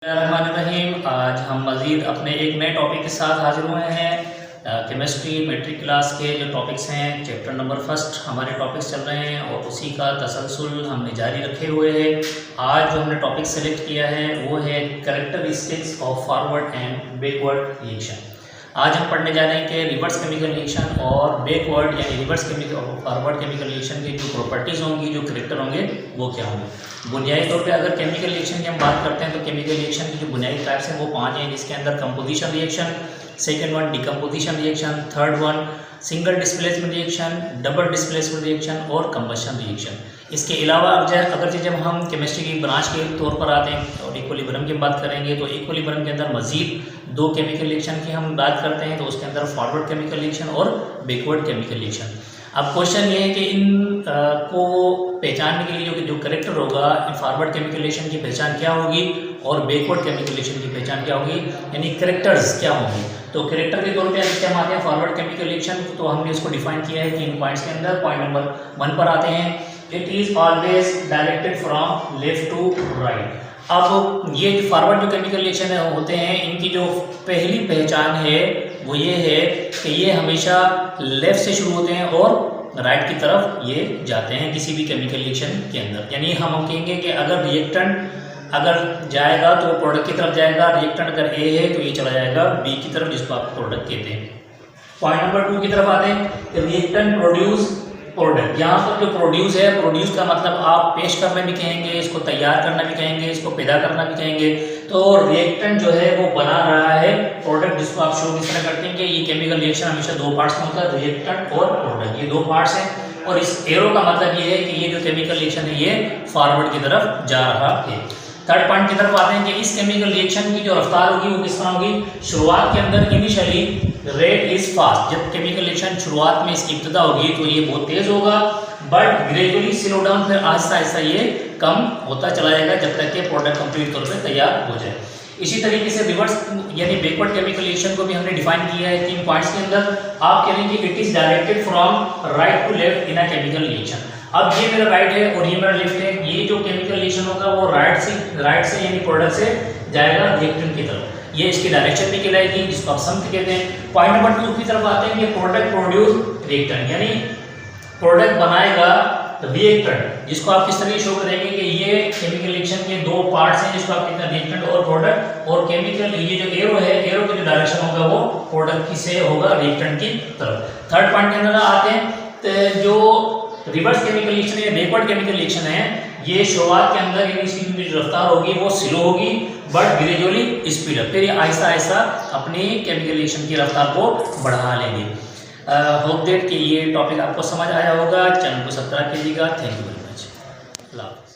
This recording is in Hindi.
रहीम। आज हम मज़ीद अपने एक नए टॉपिक के साथ हाजिर हुए हैं। केमिस्ट्री मेट्रिक क्लास के जो टॉपिक्स हैं, चैप्टर नंबर फर्स्ट हमारे टॉपिक्स चल रहे हैं और उसी का तसलसल हमने जारी रखे हुए हैं। आज जो हमने टॉपिक सेलेक्ट किया है वो है characteristics of forward and backward reaction. आज हम पढ़ने जा रहे हैं कि रिवर्स केमिकल रिएक्शन और बैकवर्ड यानी reverse chemical forward chemical reaction की जो प्रॉपर्टीज़ होंगी, जो करेक्टर होंगे, वो क्या होंगे। बुनियादी तौर पे अगर केमिकल रिएक्शन की हम बात करते हैं तो केमिकल रिएक्शन की जो बुनियादी टाइप्स हैं वो 5 हैं, जिसके अंदर composition reaction, second one decomposition reaction, third one single displacement reaction, double displacement reaction और कंबशन रिएक्शन। इसके अलावा अगर जब हम केमिस्ट्री की ब्रांच के तौर पर आते हैं और इक्विलिब्रियम की बात करेंगे तो इक्विलिब्रियम के अंदर मजीद 2 केमिकल रिएक्शन की हम बात करते हैं, तो उसके अंदर फॉरवर्ड केमिकल रिएक्शन और बैकवर्ड केमिकल रिएक्शन। अब क्वेश्चन ये है कि इन को पहचानने के लिए जो करेक्टर होगा, फॉरवर्ड केमिकल रिएक्शन की पहचान क्या होगी और बैकवर्ड केमिकल रिएक्शन की पहचान क्या होगी, यानी करेक्टर्स क्या होंगे। तो करेक्टर के तौर पे अगर हम आते हैं फॉरवर्ड केमिकल रिएक्शन, तो हमने इसको डिफाइन किया है 3 पॉइंट्स के अंदर। पॉइंट नंबर 1 पर आते हैं, it is always directed from left to right. अब ये जो फॉरवर्ड जो केमिकल रिएक्शन होते हैं, इनकी जो पहली पहचान है वो ये है कि ये हमेशा लेफ्ट से शुरू होते हैं और राइट की तरफ ये जाते हैं किसी भी केमिकल रिएक्शन के अंदर। यानी हम कहेंगे कि अगर रिएक्टेंट अगर जाएगा तो वो प्रोडक्ट की तरफ जाएगा, रिएक्टेंट अगर ए है तो ये चला जाएगा बी की तरफ, जिसको आप प्रोडक्ट कहते हैं। पॉइंट नंबर 2 की तरफ आते हैं, रिएक्टेंट प्रोड्यूस प्रोडक्ट। यहाँ पर जो प्रोड्यूस है, प्रोड्यूस का मतलब आप पेश करना भी कहेंगे, इसको तैयार करना भी कहेंगे, इसको पैदा करना भी कहेंगे। तो रिएक्टेंट जो है वो बना रहा है प्रोडक्ट, जिसको आप शो किस तरह करते हैं कि ये केमिकल रिएक्शन हमेशा 2 पार्ट्स में होता है, रिएक्टेंट और प्रोडक्ट, ये 2 पार्ट्स हैं। और इस एरो का मतलब ये है कि ये जो केमिकल रिएक्शन है ये फॉरवर्ड की तरफ जा रहा है। थर्ड पॉइंट की तरफ आते हैं कि इस केमिकल रिएक्शन की जो रफ्तार होगी वो किस तरह होगी। शुरुआत के अंदर इनिशियली रेट इज फास्ट, जब केमिकल रिएक्शन शुरुआत में इसकी इब्तिदा होगी तो ये बहुत तेज होगा, बट ग्रेजुअली स्लो डाउन, फिर आहिस्ता आहिस्ता ये कम होता चला जाएगा जब तक कि प्रोडक्ट कंप्लीट तौर पे तैयार हो जाए। इसी तरीके से रिवर्स यानी बैकवर्ड केमिकल रिएक्शन को भी हमने डिफाइन किया है 3 पॉइंट्स के अंदर। आप कहेंगे it is directed from right to left in a chemical reaction. अब ये मेरा राइट है और ये मेरा लेफ्ट है, ये जो केमिकल रिएक्शन होगा वो राइट से यानी प्रोडक्ट से जाएगा रिएक्टेंट की तरफ, ये इसकी डायरेक्शन भी कहलाएगी, जिसको आप समथ कहते हैं। पॉइंट नंबर 2 की तरफ आते हैं कि प्रोडक्ट प्रोड्यूस रिएक्टेंट, यानी प्रोडक्ट बनाएगा रिएक्टेंट, जिसको आप किस तरह शो करेंगे कि ये केमिकल रिएक्शन के 2 पार्ट्स हैं, जिसको आप कहते हैं रिएक्टेंट और प्रोडक्ट। और केमिकल ये जो एरो है, एरो का जो डायरेक्शन होगा वो प्रोडक्ट की से होगा रिएक्टेंट की तरफ। थर्ड पॉइंट के अंदर आते हैं तो जो रिवर्स केमिकल रिएक्शन या बैकवर्ड केमिकल रिएक्शन है, ये शुरुआत के अंदर यानी इसकी जो रफ्तार होगी वो स्लो होगी, बट ग्रेजुअली स्पीड अप, फिर ये आहिस्ता आहिस्ता अपनी केमिकल रिएक्शन की रफ्तार को बढ़ा लेंगे। होप दैट कि ये टॉपिक आपको समझ आया होगा। चैनल को सब्सक्राइब कीजिएगा। Thank you very much. अल्लाह हाफ़िज़।